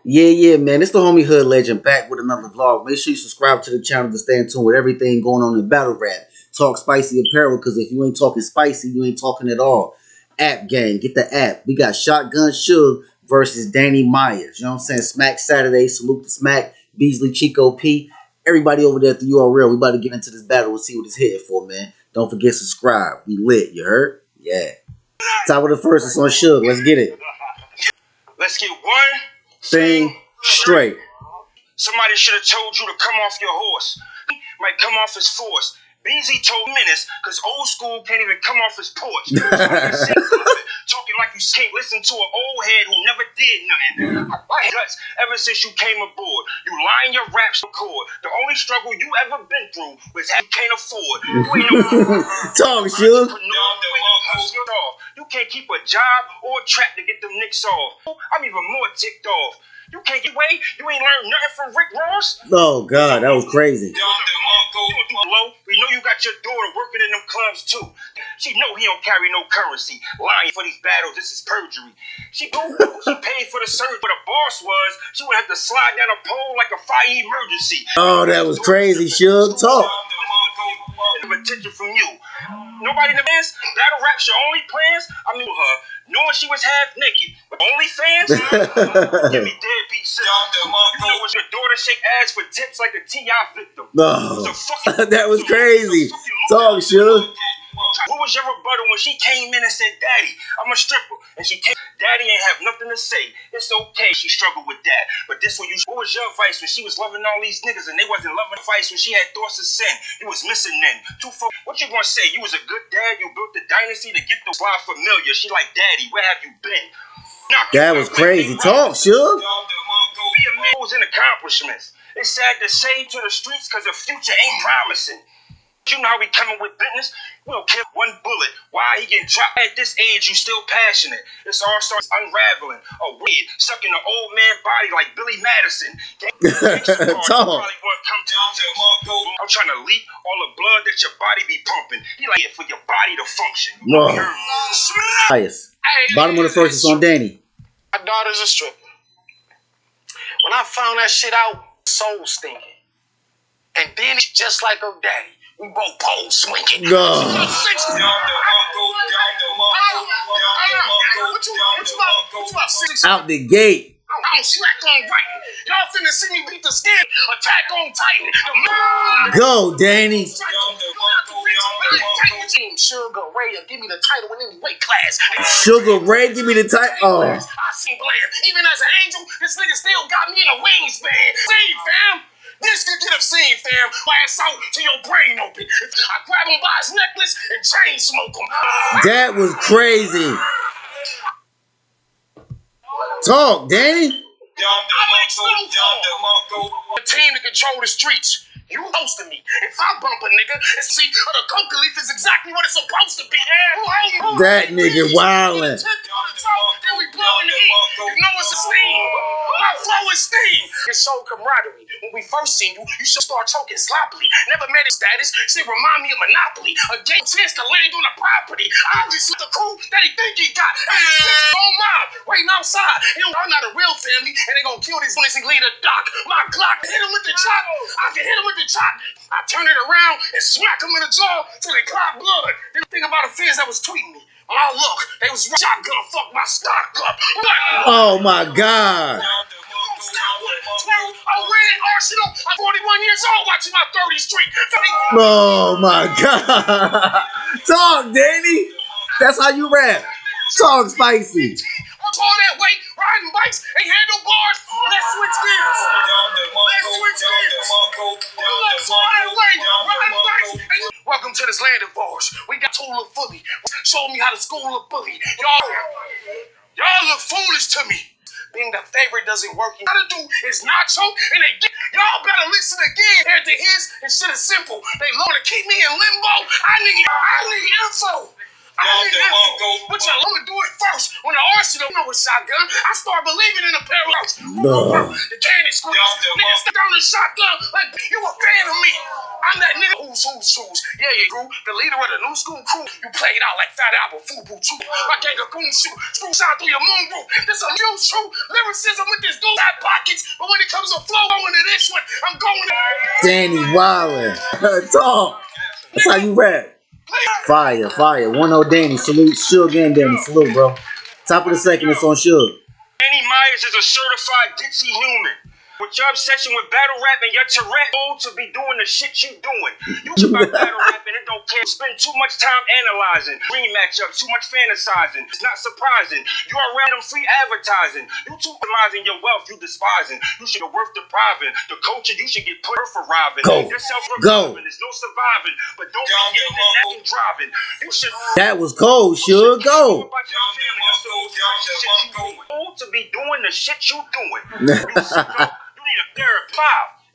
Yeah, man. It's the homie Hood Legend back with another vlog. Make sure you subscribe to the channel to stay in tune with everything going on in battle rap. Talk spicy apparel, because if you ain't talking spicy, you ain't talking at all. App gang, get the app. We got Shotgun Suge versus Danny Myers. You know what I'm saying? Smack Saturday. Salute to Smack. Beasley, Chico P. Everybody over there at the URL. We about to get into this battle and see what it's hitting for, man. Don't forget subscribe. We lit. You heard? Yeah. Top of the first is on Suge. Let's get it. Let's get one thing straight. Somebody should have told you to come off your horse. Might come off his force. Beezy told Menace, because old school can't even come off his porch. Talking like you can't listen to an old head who never did nothing. I guts ever since you came aboard. You lying your raps record. The only struggle you ever been through was how you can't afford. You ain't no Talk, Suge. You can't keep a job or a track to get them nicks off. I'm even more ticked off. You can't get away. You ain't learned nothing from Rick Ross. Oh God, that was crazy. We know you got your daughter working in them clubs too. She know he don't carry no currency. Lying for these battles, this is perjury. She paid for the surgery, but the boss was she would have to slide down a pole like a fire emergency. Oh, that was crazy, Suge. Talk. Attention from you. Nobody in the bands, battle rap's your only plans. I mean her, knowing she was half naked. Only fans? Give me deadbeat shit. You know what your daughter shake ass for tips like a T.I. victim. No. That was crazy. Talk, Suge. What was your rebuttal when she came in and said, Daddy, I'm a stripper? And she came, Daddy ain't have nothing to say. It's okay she struggled with that. But this what was your advice when she was loving all these niggas and they wasn't loving advice when she had thoughts of sin? You was missing then. What you gonna say? You was a good dad? You built the dynasty to get the slide familiar. She like, Daddy, where have you been? That was crazy. Talk, Suge. Be a man who's in accomplishments. It's sad to say to the streets because the future ain't promising. You know how we coming with business? We don't care one bullet. Why he getting dropped at this age? You still passionate. This all starts unraveling. A weed sucking an old man body like Billy Madison. Talk. I'm trying to leak all the blood that your body be pumping. He like it for your body to function. No. Bottom of the first is on Danny. My daughter's a stripper. When I found that shit out, soul stinking. And then it's just like her daddy. We both pole swinging. No. Out the gate. I'm slack on writing. Y'all finna see me beat the skin. Attack on Titan. Go, Danny. Sugar Ray, give me the title in any weight class. Sugar Ray, give me the title. Oh. I see Bland. Even as an angel, this nigga still got me in a wingspan. See, fam. This could get obscene, fam. Blast out till your brain open. I grab him by his necklace and chain smoke him. That was crazy. Talk, Danny. The team to control the streets. You hosting me. If I bump a nigga, and see, the coca leaf is exactly what it's supposed to be. That nigga wildin'. Then we blowing the heat. You know it's a steam. My flow is steam. It's so camaraderie. When we first seen you, you should start choking sloppily. Never met his status. Shit remind me of Monopoly. A game chance to land on the property. Obviously the crew that he think he got. On mob, waiting outside. I'm not a real family, and they gonna kill this when he lead a dock. My Glock hit him with the chop. I can hit him with the chop. I turn it around and smack him in the jaw till they clot blood. Then think about the fans that was tweeting me. Oh look, they was shotgun fuck my stock up. Oh my God. I ran Arsenal. I'm 41 years old watching my 30th Street. Oh my God. Talk, Danny. That's how you rap. Talk spicy. All that weight, riding bikes, and handlebars. Let's switch gears. Welcome to this land of bars. We got tool of fully. Show me how to school a bully. Y'all look foolish to me. Being the favorite doesn't work. You gotta do is not choke, and y'all better listen again. Hear to his, and shit is simple. They want to keep me in limbo. I need info. But I'm gonna do it first. When the arsenal know a shotgun, I start believing in a pair of ropes. The cannon squeeze. Nigga stick down the shotgun like you a fan of me. I'm that nigga who's shoes. Yeah, crew, the leader of the new school crew. You played out like Fat Albert, Fubu Chu. My gang of goon shoot, screw shot through your moon roof. This a new true lyricism with this dude got pockets. But when it comes to flow, going to this one, I'm going to Danny Wildin'. Talk. That's how you rap. Fire, fire. 1-0 Danny. Salute Suge and Danny. Salute, bro. Top of the second, it's on Suge. Danny Myers is a certified ditzy human. With your obsession with battle rap and your Tourette, old to be doing the shit you doing. You about battle rap and it don't care. Spend too much time analyzing. Dream matchups, too much fantasizing. It's not surprising. You are random free advertising. You too optimizing your wealth, you despising. You should be worth depriving. The culture, you should get put for arriving. Go. Self-reviving. There's no surviving. But don't be getting the neck and driving. You should. That was cold, Suge. Go. Old to be doing the shit you doing. You need a therapy.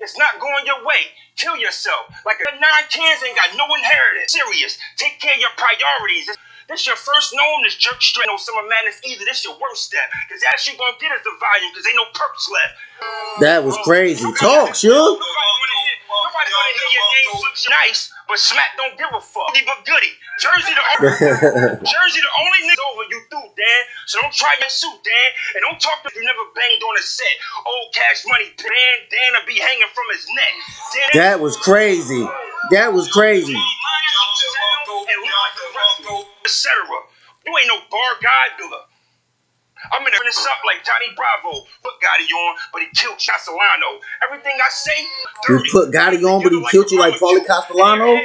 It's not going your way. Kill yourself. Like a 9 kids ain't got no inheritance. Serious. Take care of your priorities. This your first nome, this jerk straight. No summer madness either. This your worst step. Cause that's you gonna get is the volume. Cause ain't no perks left. That was crazy. Talk, Suge. Nobody wanna hear your name looks nice, but Smack don't give a fuck. But goody. Jersey the only nigga over you through, Dan. So don't try your suit, Dan. And don't talk to you never banged on a set. Old Cash Money, Dan will be hanging from his neck. That was crazy. That was crazy. Etc. You ain't no bar guy, dude. I'm in this up like Johnny Bravo. Put Gotti on, but he killed Castellano. Everything I say, you put Gotti on, but he killed you like Paulie Castellano?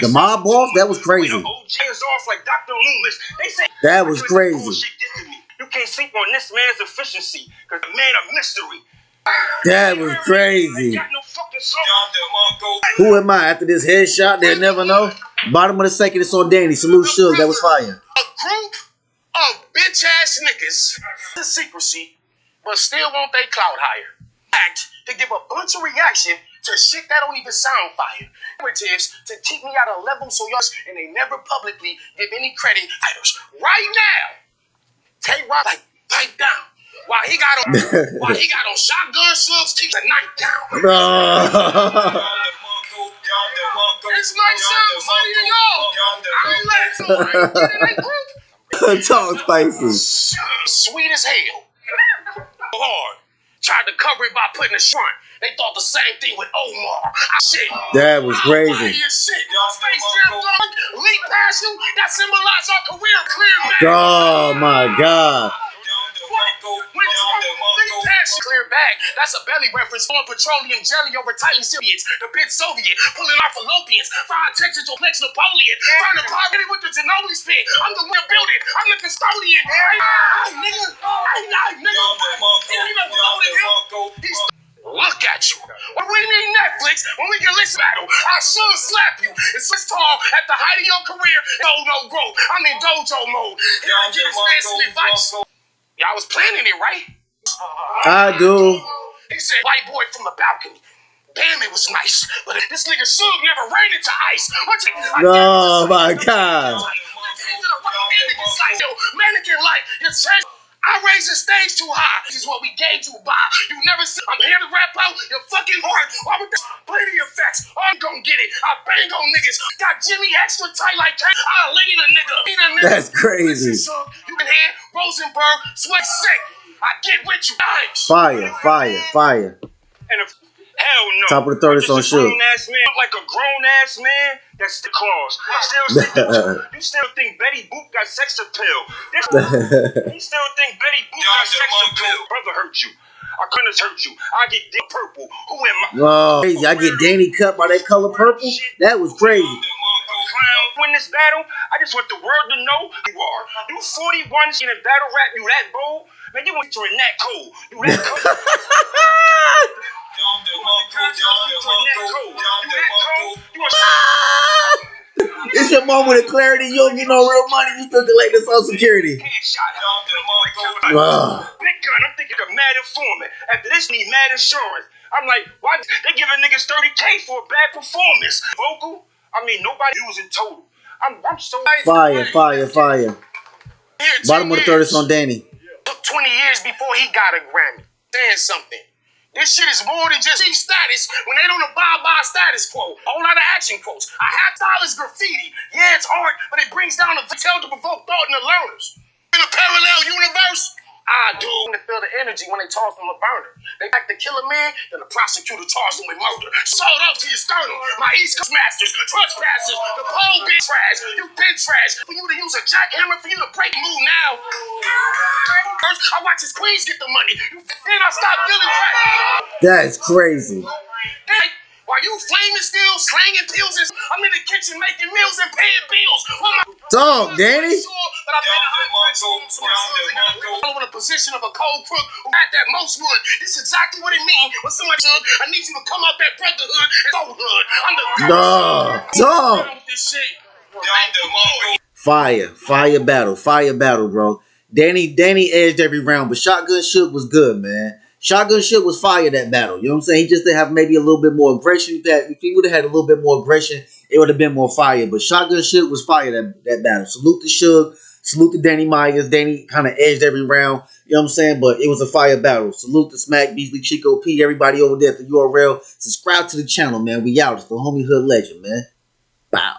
The mob boss? That was crazy. Off like Dr. Loomis. They say that was crazy. You can't sleep on this man's efficiency, because the man of mystery. That was crazy. Who am I? After this headshot, they'll never know. Bottom of the second, it's on Danny. Salute Suge. That was fire. A group of bitch ass niggas. The secrecy, but still want they clout higher. Act to give a bunch of reaction to shit that don't even sound fire. Narratives to keep me at a level so y'all and they never publicly give any credit titles. Right now, take Rock like pipe down. While he got on shotgun slugs, keep the knife down. This might sound funny to y'all. I'm laughing. Talk spicy. Sweet as hell. Hard. Tried to cover it by putting a front. They thought the same thing with Omar. Shit. That was crazy. Shit. Space Jam dog, leap past you. That symbolized our career clear back. Oh my God. Clear back. That's a belly reference on petroleum jelly over tightly Syrians. The bit Soviet pulling off fallopians. Fire Texas to Flex Napoleon. Find a poverty with the Ginobili spit. I'm the one building. I'm the custodian. Nigga. Look at you. When we need Netflix, when we can listen battle, I should slap you. It's this tall at the height of your career. No growth. I'm in dojo mode. Here I get his man some advice. Y'all was planning it, right? I do. He said, white boy from the balcony. Damn, it was nice. But this nigga Suge never ran into ice. Oh, my God. Mannequin life. I raised the stage too high. This is what we gave you by. You never said, I'm here to rap out your fucking heart. Why would that play the effects? I'm gonna get it. I bang on niggas. Got Jimmy extra tight like that. I lead a nigga. That's crazy. Listen, you can hear Rosenberg, sweat sick. I get with you. Nice. Fire. And if, hell no. Top of the third is on Suge. Like a grown ass man, that's the clause. You still think Betty Boop got sex appeal. You still think Betty Boop got sex appeal. Brother hurt you. I couldn't hurt you. I get Danny purple. Who am I? Oh, crazy. I get Danny cut by that color purple? That was crazy. Win this battle, I just want the world to know you are. You 41 in a battle rap, you that bold. Man, you went to a nat cold. You that cold. It's your moment of clarity. You don't get no real money. You still collect the Social Security. Big gun, I'm thinking of mad informant. After this, need mad insurance. I'm like, why they giving niggas $30K for a bad performance? Vocal? I mean, nobody using total. I'm so Fire. Bottom of the third is on Danny. Took 20 years before he got a Grammy. Saying something. This shit is more than just status when they don't abide by status quo. A whole lot of action quotes. A half style is graffiti. Yeah, it's art, but it brings down the tell to provoke thought in the learners. In a parallel universe, I do to feel the energy when they toss from a burner. They like to kill a man, then the prosecutor charged them with murder. Sold up to your sternum. My East Coast masters, trespassers, the pole been trash. You been trash. For you to use a jackhammer, for you to break move now. First, I watch his queens get the money. Then I stop feeling trash. That's crazy. While you flaming still, slanging pills, and I'm in the kitchen making meals and paying bills. Dog, Danny. I'm in a position of a cold crook who had that most wood. This is exactly what it means when somebody said, I need you to come out that brotherhood and soulhood. I'm the dog. Fire battle, bro. Danny edged every round, but Shotgun Suge was good, man. Shotgun Suge was fire that battle. You know what I'm saying? He just didn't have maybe a little bit more aggression. If he would have had a little bit more aggression, it would have been more fire. But Shotgun Suge was fire that battle. Salute to Suge. Salute to Danny Myers. Danny kind of edged every round. You know what I'm saying? But it was a fire battle. Salute to Smack, Beasley, Chico P, everybody over there at the URL. Subscribe to the channel, man. We out. It's the homie hood legend, man. Bow.